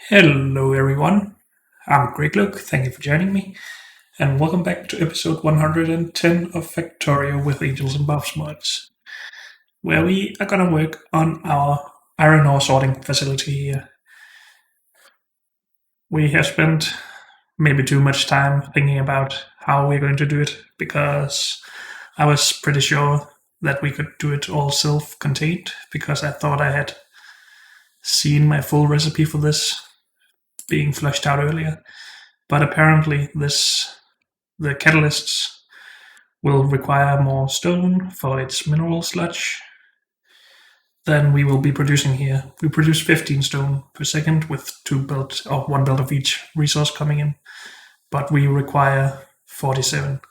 Hello, everyone. I'm Greg Luke. Thank you for joining me, and welcome back to episode 110 of Factorio with Angels and Buffs mods, where we are gonna work on our iron ore sorting facility here. We have spent maybe too much time thinking about how we're going to do it because I was pretty sure that we could do it all self-contained because I thought I had seen my full recipe for this being fleshed out earlier. But apparently, the catalysts will require more stone for its mineral sludge than we will be producing here. We produce 15 stone per second with two belt or one belt of each resource coming in, but we require 47,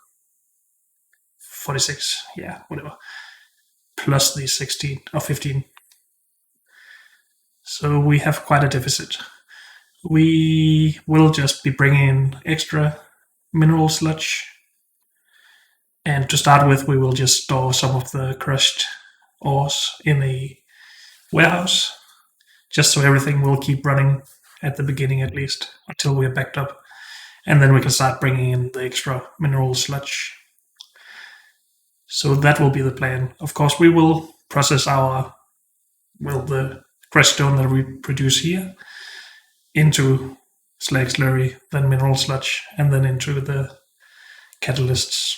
46, yeah, whatever, plus these 16 or 15. So we have quite a deficit. We will just be bringing in extra mineral sludge. And to start with, we will just store some of the crushed ores in a warehouse, just so everything will keep running at the beginning at least until we're backed up. And then we can start bringing in the extra mineral sludge. So that will be the plan. Of course, we will process the crushed stone that we produce here into slag slurry, then mineral sludge, and then into the catalysts.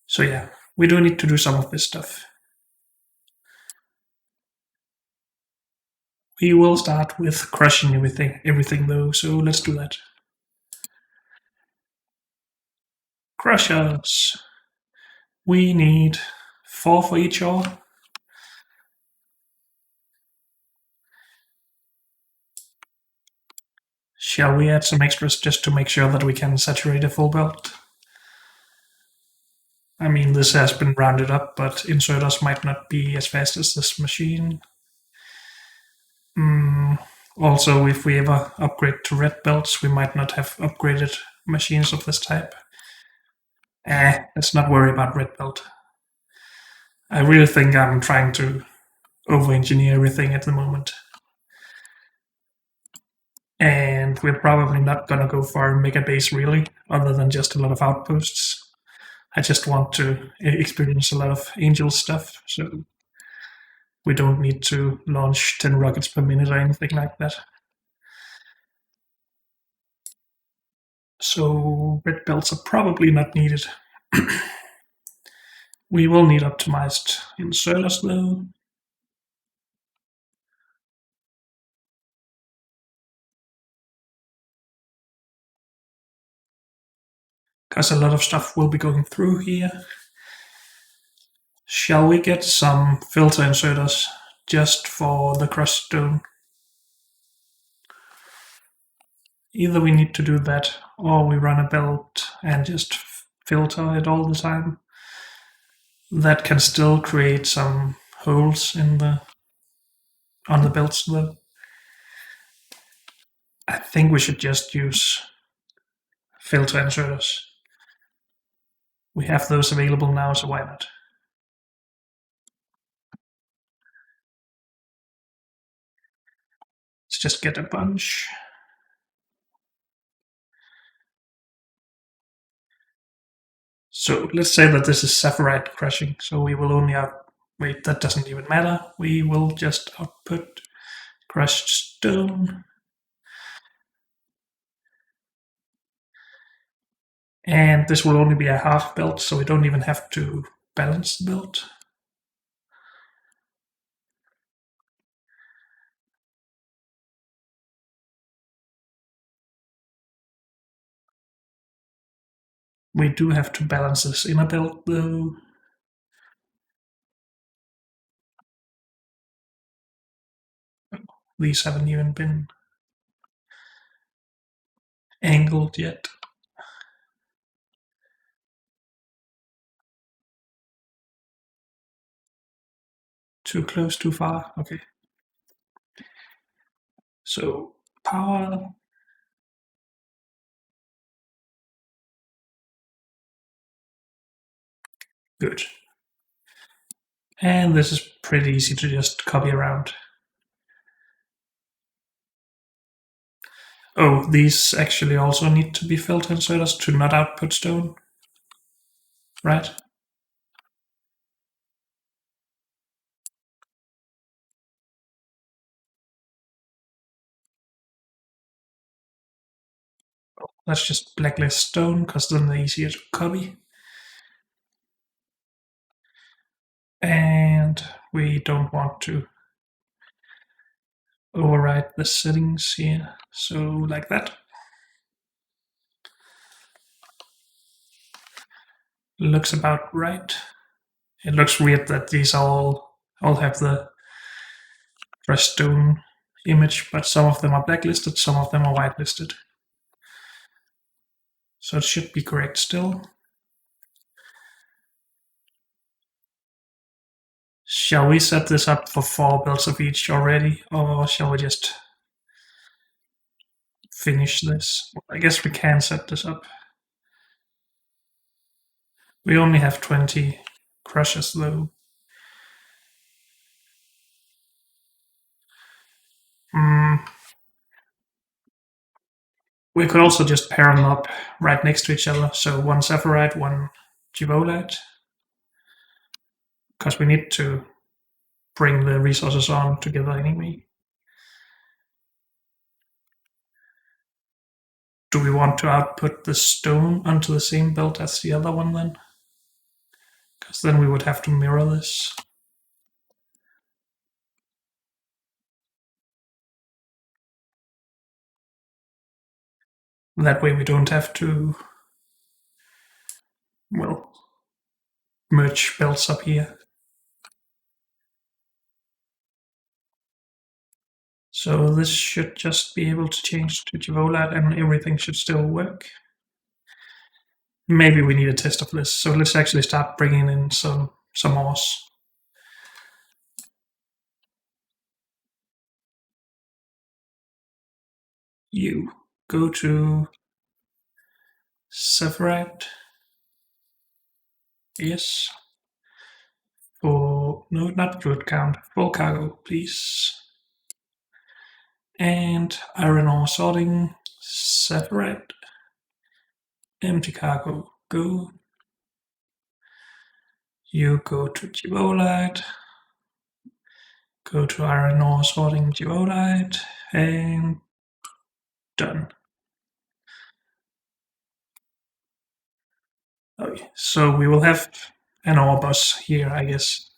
So yeah, we do need to do some of this stuff. We will start with crushing everything though, so let's do that. Crushers. We need 4 for each ore. Shall we add some extras just to make sure that we can saturate a full belt? I mean, this has been rounded up, but inserters might not be as fast as this machine. Also, if we ever upgrade to red belts, we might not have upgraded machines of this type. Let's not worry about red belt. I really think I'm trying to over-engineer everything at the moment. And we're probably not gonna go for a mega base really, other than just a lot of outposts. I just want to experience a lot of angel stuff, so we don't need to launch 10 rockets per minute or anything like that. So red belts are probably not needed. We will need optimized inserters though. Because a lot of stuff will be going through here. Shall we get some filter inserters just for the crushed stone? Either we need to do that or we run a belt and just filter it all the time. That can still create some holes on the belts though. I think we should just use filter inserters. We have those available now, so why not? Let's just get a bunch. So let's say that this is sapphirite crushing, so we will only wait, that doesn't even matter. We will just output crushed stone. And this will only be a half belt, so we don't even have to balance the belt. We do have to balance this inner belt though. These haven't even been angled yet. Too close, too far. Okay. So power. Good. And this is pretty easy to just copy around. Oh, these actually also need to be filter inserters to not output stone, right? Let's just blacklist stone, because then they're easier to copy. And we don't want to override the settings here. So like that. Looks about right. It looks weird that these all have the fresh stone image, but some of them are blacklisted, some of them are whitelisted. So it should be correct still. Shall we set this up for 4 builds of each already, or shall we just finish this? I guess we can set this up. We only have 20 crushes though. We could also just pair them up right next to each other. So one Zephyrite, one Givolite. Because we need to bring the resources on together anyway. Do we want to output the stone onto the same build as the other one then? Because then we would have to mirror this. That way we don't have to, well, merge builds up here. So this should just be able to change to Givolite and everything should still work. Maybe we need a test of this. So let's actually start bringing in some ores. You go to Zephyrite. Yes. For no, not good count. Full cargo, please. And iron ore sorting. Zephyrite. Empty cargo. Go. You go to Givolite. Go to iron ore sorting Givolite. And done. Okay, so we will have an ore bus here, I guess.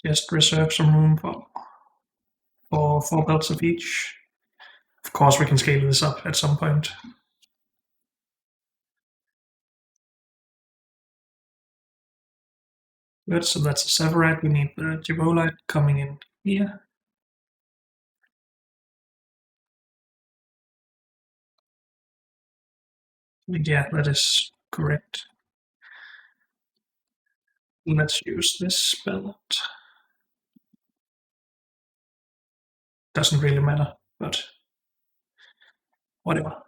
Just reserve some room for 4 belts of each. Of course, we can scale this up at some point. Good, so that's a Zephyrite. We need the Givolite coming in here. Yeah, that is correct. Let's use this belt. Doesn't really matter, but whatever.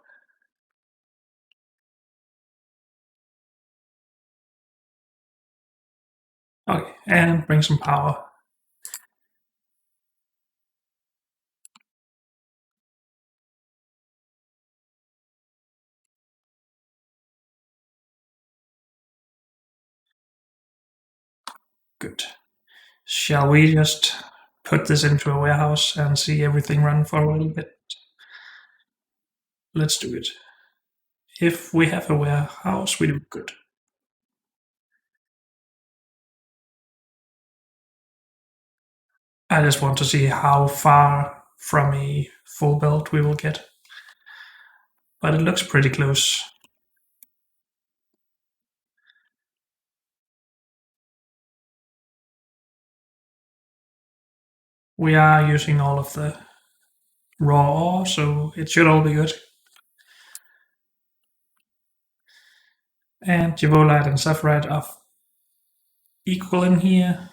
Okay, and bring some power. Good. Shall we just put this into a warehouse and see everything run for a little bit? Let's do it. If we have a warehouse, we do good. I just want to see how far from a full belt we will get. But it looks pretty close. We are using all of the raw ore, so it should all be good. And Givolite and Zephyrite are equal in here.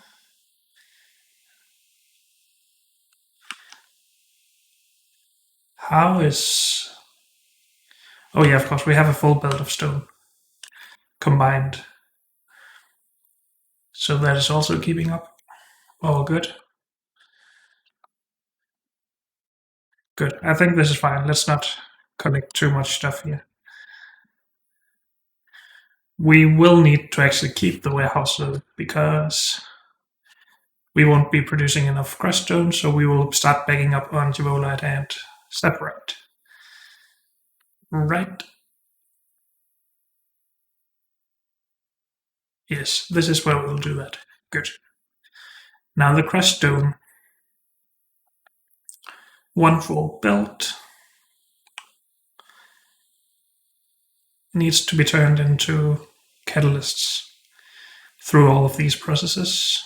How is... Oh yeah, of course, we have a full belt of stone combined. So that is also keeping up. All good. Good. I think this is fine. Let's not collect too much stuff here. We will need to actually keep the warehouse though, because we won't be producing enough crushed stone, so we will start backing up on Givolite and Separate. Right. Yes, this is where we'll do that. Good. Now the crushed stone. 1 full belt needs to be turned into catalysts through all of these processes.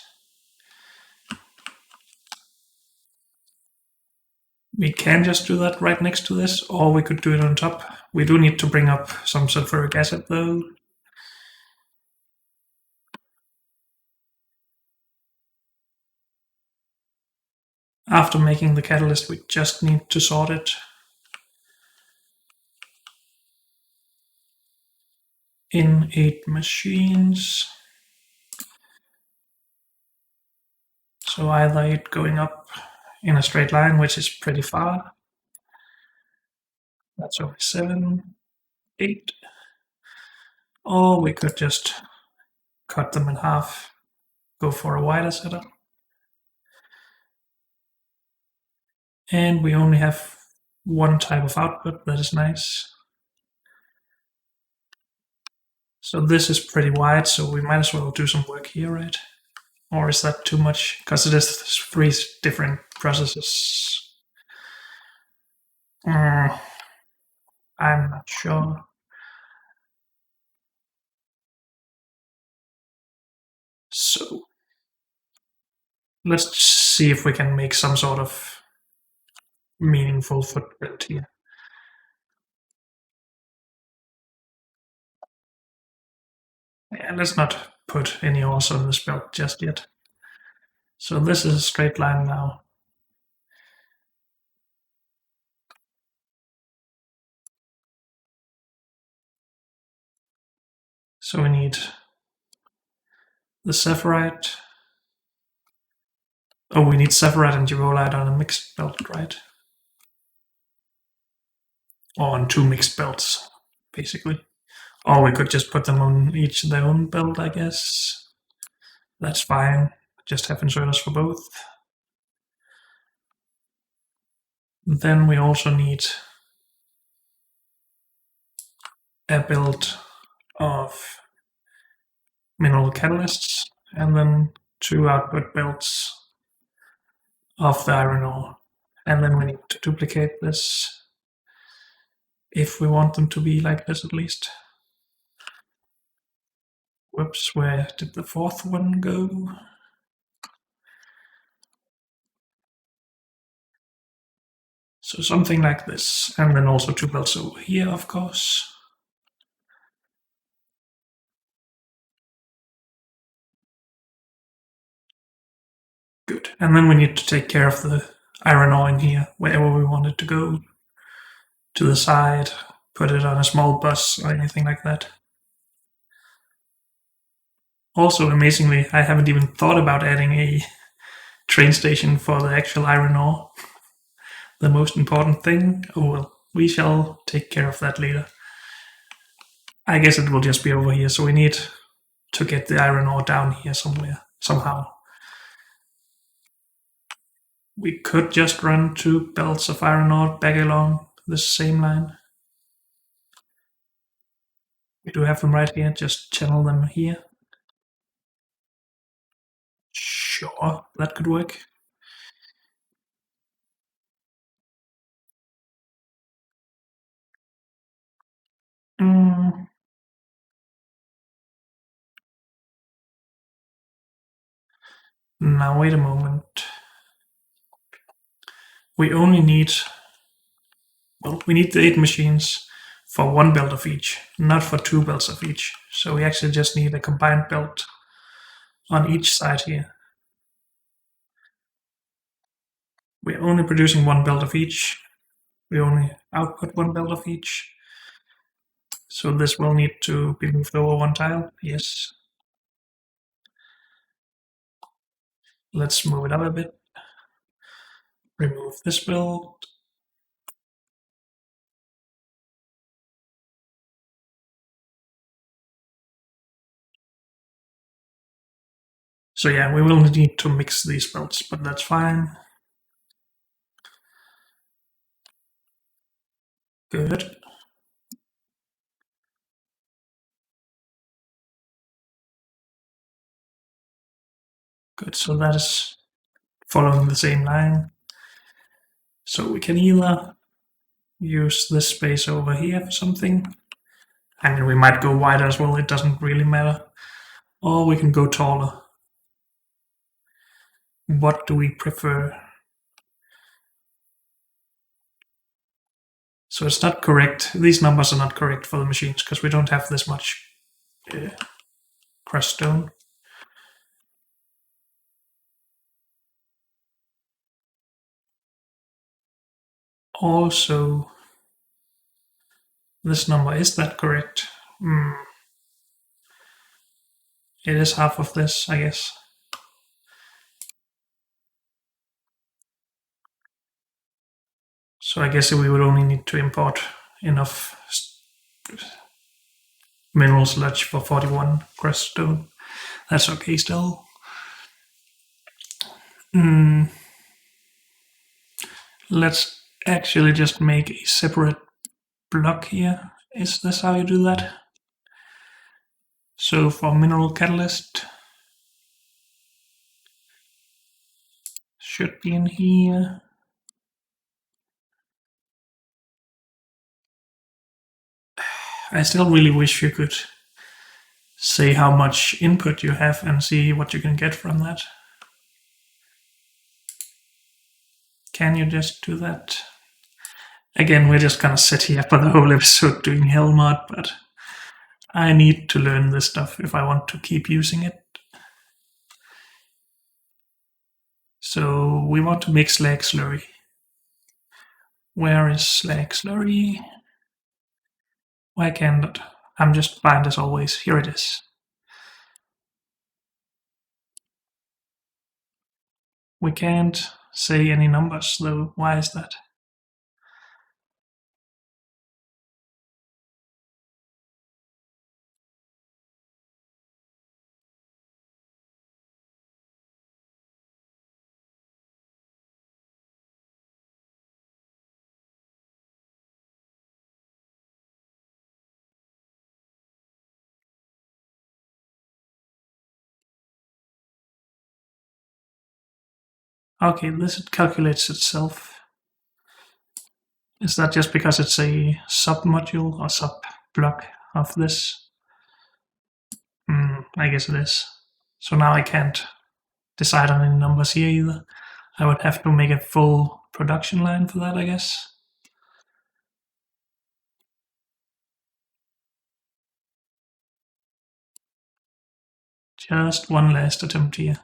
We can just do that right next to this, or we could do it on top. We do need to bring up some sulfuric acid though. After making the catalyst, we just need to sort it. In 8 machines. So either it going up in a straight line, which is pretty far. That's over 7, 8. Or we could just cut them in half, go for a wider setup. And we only have one type of output, that is nice. So this is pretty wide, so we might as well do some work here, right? Or is that too much? Because it is 3 different processes. I'm not sure. So let's see if we can make some sort of meaningful footprint here. Yeah, let's not put any ores on this belt just yet. So this is a straight line now. So we need the Zephyrite. Oh, we need Zephyrite and Givolite on a mixed belt, right? Or on 2 mixed belts, basically. Or we could just put them on each their own belt, I guess. That's fine. Just have inserters for both. Then we also need a belt of mineral catalysts, and then 2 output belts of the iron ore. And then we need to duplicate this if we want them to be like this at least. Whoops, where did the 4th one go? So something like this, and then also 2 belts over here, of course. Good. And then we need to take care of the iron ore in here, wherever we want it to go. To the side, put it on a small bus or anything like that. Also, amazingly, I haven't even thought about adding a train station for the actual iron ore. The most important thing? Oh well, we shall take care of that later. I guess it will just be over here, so we need to get the iron ore down here somewhere, somehow. We could just run 2 belts of iron ore back along this same line. We do have them right here, just channel them here. Sure, that could work. Now wait a moment. We only need, well, we need the 8 machines for 1 belt of each, not for 2 belts of each. So we actually just need a combined belt on each side here. We're only producing 1 belt of each. We only output 1 belt of each. So this will need to be moved over 1 tile, yes. Let's move it up a bit. Remove this build. So yeah, we will need to mix these builds, but that's fine. Good. Good, so that is following the same line. So we can either use this space over here for something. I mean, we might go wider as well, it doesn't really matter. Or we can go taller. What do we prefer? So it's not correct. These numbers are not correct for the machines because we don't have this much crushed stone. Also, this number, is that correct? It is half of this, I guess. So I guess we would only need to import enough mineral sludge for 41 crushed stone. That's okay still. Let's actually just make a separate block here. Is this how you do that? So for mineral catalyst, should be in here. I still really wish you could say how much input you have and see what you can get from that. Can you just do that? Again, we're just gonna sit here for the whole episode doing hell mod, but I need to learn this stuff if I want to keep using it. So we want to make slag slurry. Where is slag slurry? Why can't I'm just blind as always. Here it is. We can't say any numbers though. Why is that? Okay, this calculates itself. Is that just because it's a sub-module or sub-block of this? I guess it is. So now I can't decide on any numbers here either. I would have to make a full production line for that, I guess. Just one last attempt here.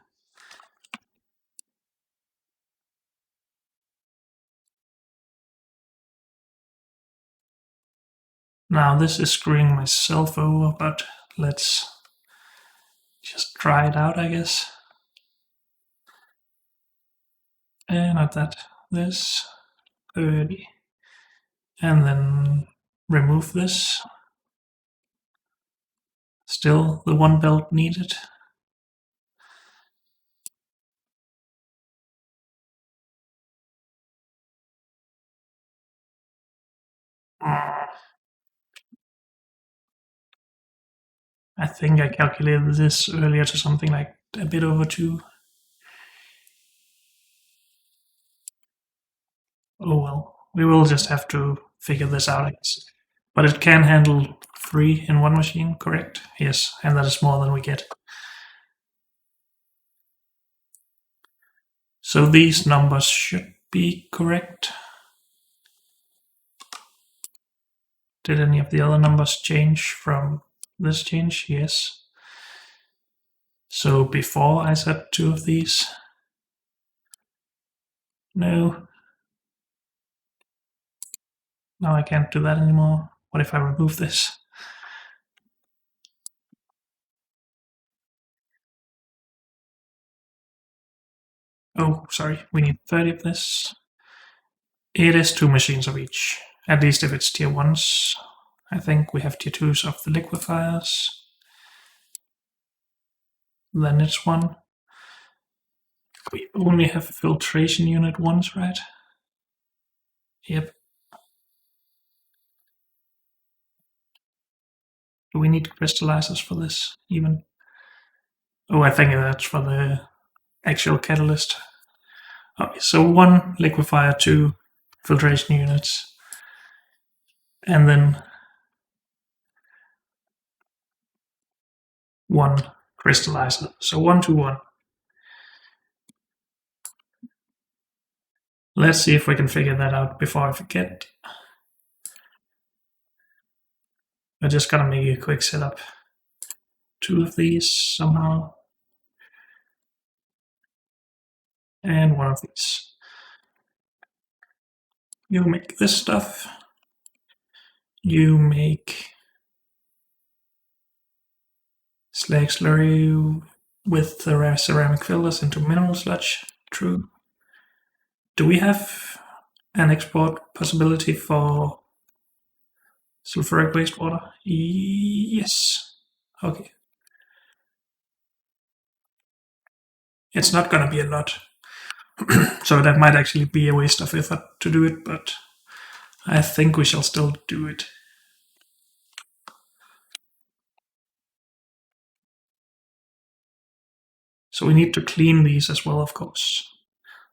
Now this is screwing myself over, but let's just try it out, I guess. And not that. This 30. And then remove this. Still the one belt needed. I think I calculated this earlier to something like a bit over 2. Oh well, we will just have to figure this out, I guess. But it can handle 3 in one machine, correct? Yes, and that is more than we get. So these numbers should be correct. Did any of the other numbers change from this change? Yes. So before I said 2 of these. No. Now I can't do that anymore. What if I remove this? Oh, sorry, we need 30 of this. It is 2 machines of each, at least if it's tier 1s. I think we have tier 2s of the liquefiers. Then it's 1. We only have a filtration unit once, right? Yep. Do we need crystallizers for this, even? Oh, I think that's for the actual catalyst. Okay, so 1 liquefier, 2 filtration units, and then 1 crystallizer. So 1 to 1. Let's see if we can figure that out before I forget. I'm just gonna make a quick setup. 2 of these somehow, and 1 of these. You make this stuff. You make slag slurry with the ceramic filters into mineral sludge. True. Do we have an export possibility for sulfuric wastewater? Yes. Okay. It's not gonna be a lot. So that might actually be a waste of effort to do it, but I think we shall still do it. So we need to clean these as well, of course.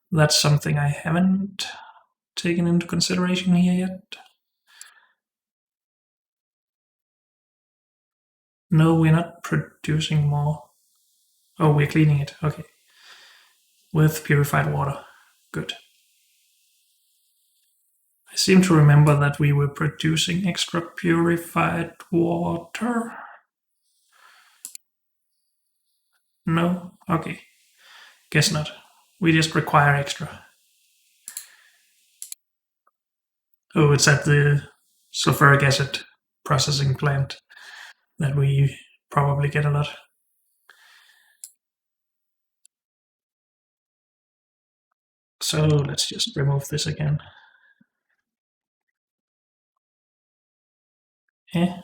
That's something I haven't taken into consideration here yet. No, we're not producing more. Oh, we're cleaning it. Okay. With purified water. Good. I seem to remember that we were producing extra purified water. No? Okay. Guess not. We just require extra. Oh, it's at the sulfuric acid processing plant that we probably get a lot. So let's just remove this again. Eh?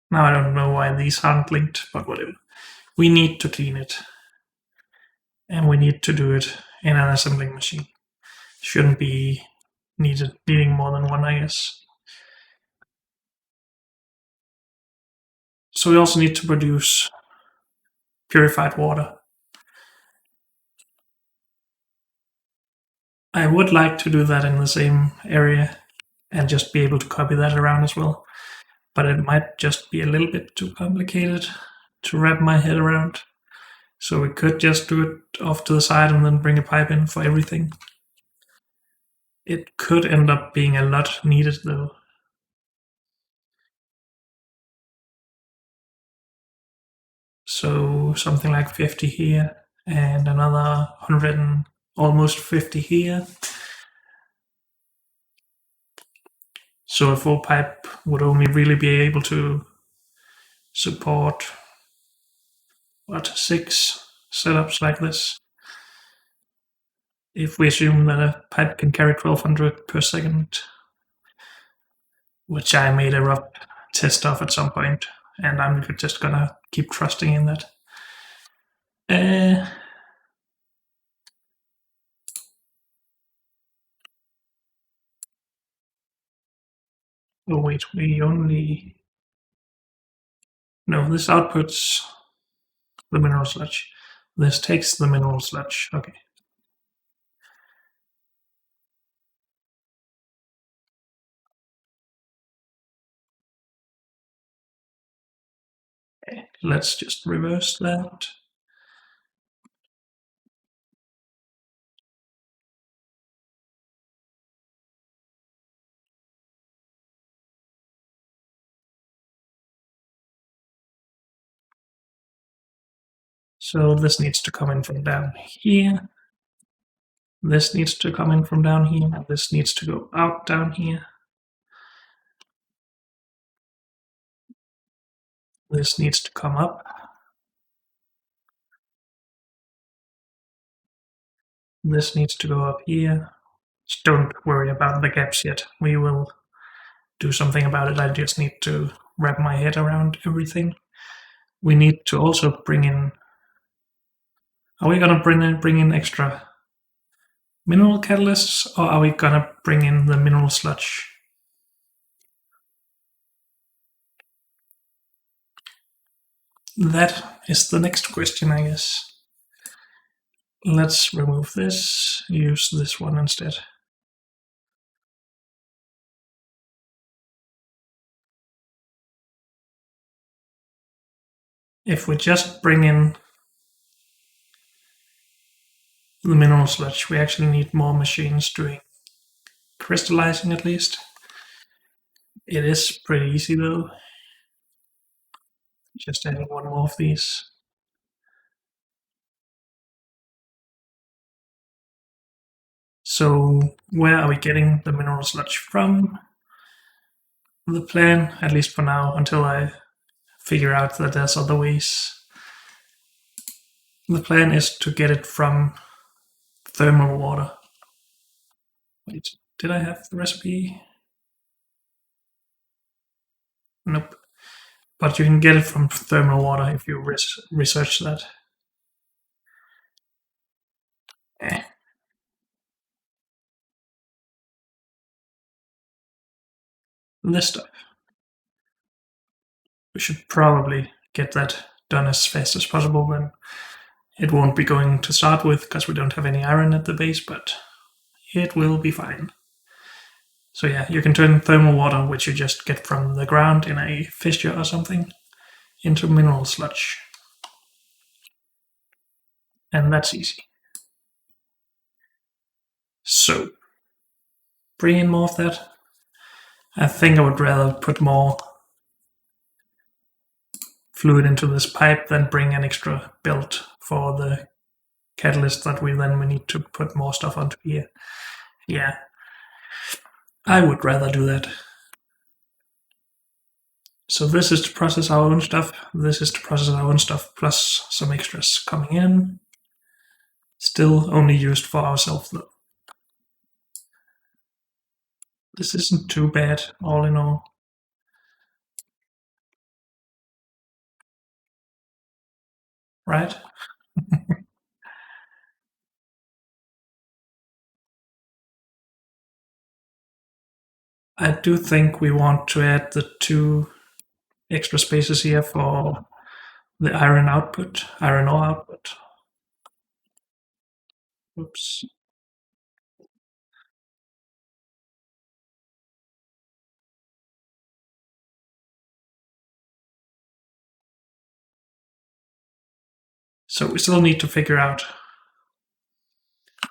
Now I don't know why these aren't linked, but whatever. We need to clean it. And we need to do it in an assembling machine. Shouldn't be needing more than one, I guess. So we also need to produce purified water. I would like to do that in the same area and just be able to copy that around as well. But it might just be a little bit too complicated to wrap my head around. So we could just do it off to the side and then bring a pipe in for everything. It could end up being a lot needed though. So something like 50 here and another 100 and almost 50 here. So a full pipe would only really be able to support, what, 6 setups like this. If we assume that a pipe can carry 1200 per second, which I made a rough test of at some point, and I'm just gonna keep trusting in that. Oh wait, we only... No, this outputs the mineral sludge. This takes the mineral sludge. Okay. Let's just reverse that. So this needs to come in from down here. This needs to come in from down here, and this needs to go out down here. This needs to come up. This needs to go up here. Just don't worry about the gaps yet. We will do something about it. I just need to wrap my head around everything. We need to also bring in. Are we gonna bring in extra mineral catalysts, or are we gonna bring in the mineral sludge? That is the next question, I guess. Let's remove this, use this one instead. If we just bring in the mineral sludge, we actually need more machines doing crystallizing at least. It is pretty easy though. Just adding one more of these. So where are we getting the mineral sludge from? The plan, at least for now, until I figure out that there's other ways. The plan is to get it from thermal water. Wait, did I have the recipe? Nope. But you can get it from thermal water if you research that. Eh. This stuff. We should probably get that done as fast as possible then. It won't be going to start with because we don't have any iron at the base, but it will be fine. So yeah, you can turn thermal water, which you just get from the ground in a fissure or something, into mineral sludge. And that's easy. So, bring in more of that. I think I would rather put more fluid into this pipe than bring an extra belt for the catalyst that we need to put more stuff onto here. Yeah, I would rather do that. So this is to process our own stuff, this is to process our own stuff, plus some extras coming in. Still only used for ourselves though. This isn't too bad, all in all. Right? I do think we want to add the 2 extra spaces here for the iron output, iron ore output. Oops. So we still need to figure out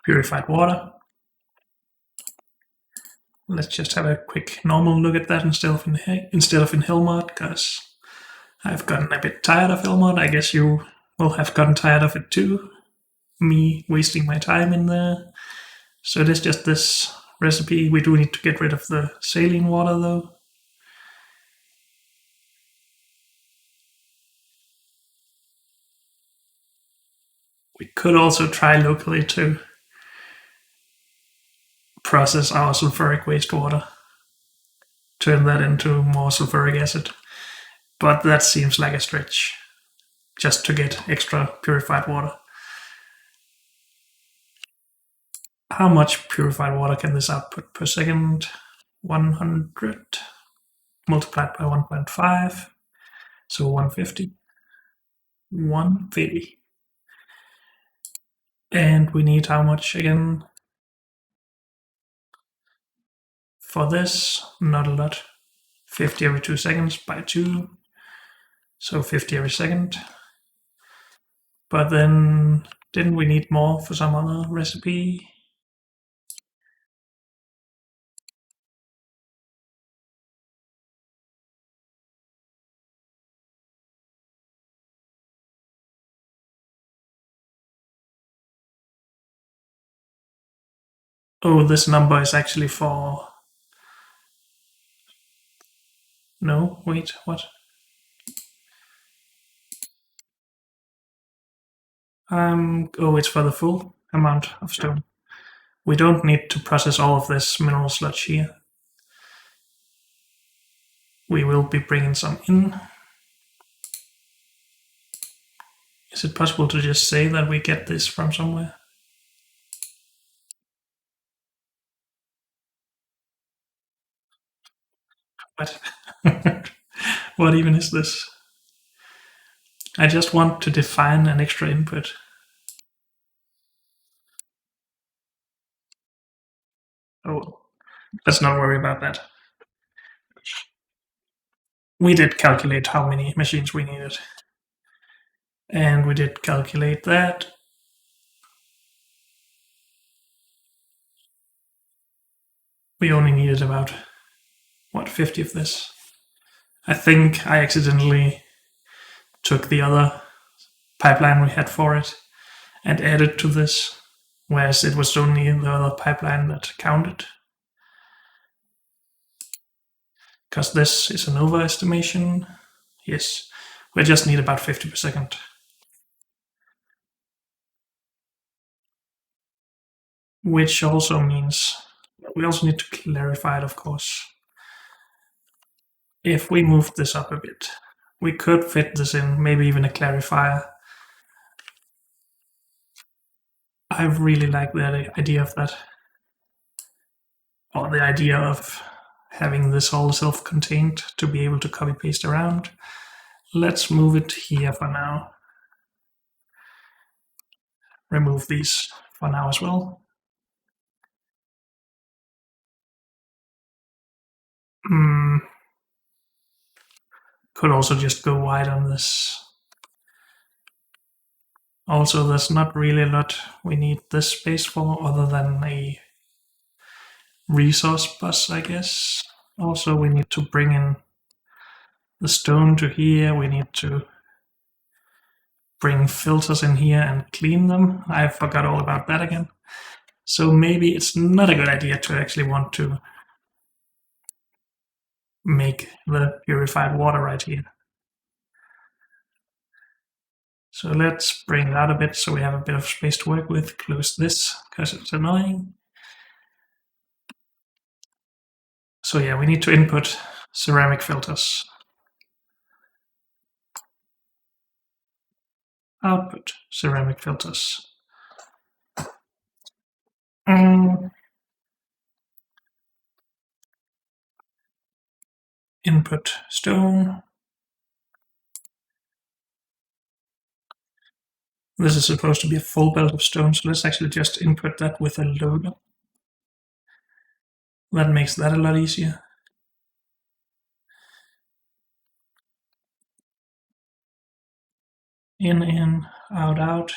purified water. Let's just have a quick normal look at that instead of in Hell mode, because I've gotten a bit tired of Hell mode. I guess you will have gotten tired of it too. Me wasting my time in there. So it is just this recipe. We do need to get rid of the saline water though. We could also try locally to process our sulfuric wastewater, turn that into more sulfuric acid. But that seems like a stretch, just to get extra purified water. How much purified water can this output per second? 100 multiplied by 1.5, so 150. 150. And we need how much again? For this, not a lot. 50 every 2 seconds by 2, so 50 every second. But then, didn't we need more for some other recipe? Oh, this number is actually for... No, wait, what? Oh, it's for the full amount of stone. We don't need to process all of this mineral sludge here. We will be bringing some in. Is it possible to just say that we get this from somewhere? What? What even is this? I just want to define an extra input. Oh, let's not worry about that. We did calculate how many machines we needed. And we did calculate that. We only needed about, what, 50 of this? I think I accidentally took the other pipeline we had for it and added to this, whereas it was only the other pipeline that counted. Because this is an overestimation. Yes, we just need about 50 per second. Which also means we also need to clarify it, of course. If we move this up a bit, we could fit this in, maybe even a clarifier. I really like the idea of that. Or the idea of having this all self-contained to be able to copy paste around. Let's move it here for now. Remove these for now as well. Could also just go wide on this. Also, there's not really a lot we need this space for other than a resource bus, I guess. Also, we need to bring in the stone to here. We need to bring filters in here and clean them. I forgot all about that again. So maybe it's not a good idea to actually want to make the purified water right here. So let's bring it out a bit so we have a bit of space to work with. Close this because it's annoying. So yeah, we need to input ceramic filters. Output ceramic filters. Input stone. This is supposed to be a full belt of stone, so let's actually just input that with a loader. That makes that a lot easier. In, out.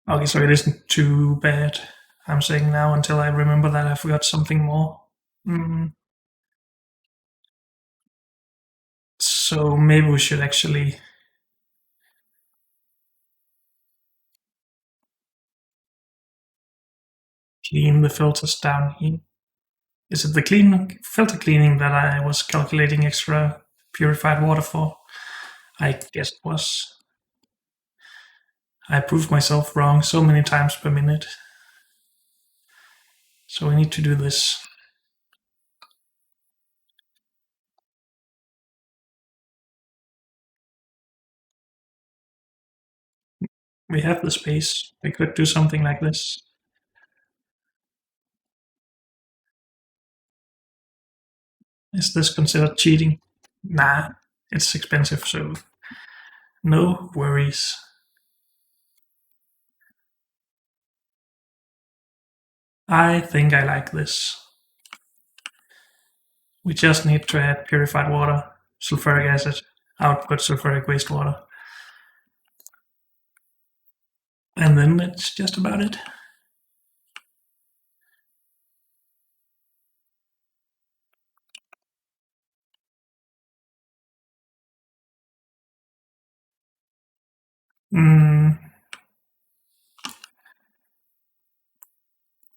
Okay, so it isn't too bad. I'm saying now until I remember that I forgot something more. So maybe we should actually clean the filters down here. Is it the filter cleaning that I was calculating extra purified water for? I guess it was. I proved myself wrong so many times per minute. So we need to do this. We have the space. We could do something like this. Is this considered cheating? Nah, it's expensive, so no worries. I think I like this. We just need to add purified water, sulfuric acid, output sulfuric wastewater. And then that's just about it.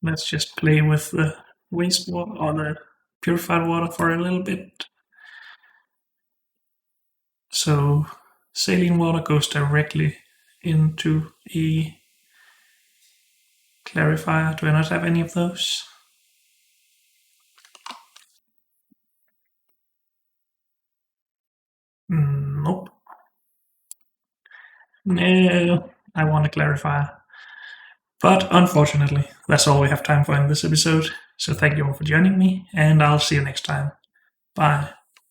Let's just play with the wastewater or the purified water for a little bit. So saline water goes directly into a clarifier. Do I not have any of those? Nope. No, I want a clarifier. But unfortunately, that's all we have time for in this episode. So thank you all for joining me, and I'll see you next time. Bye.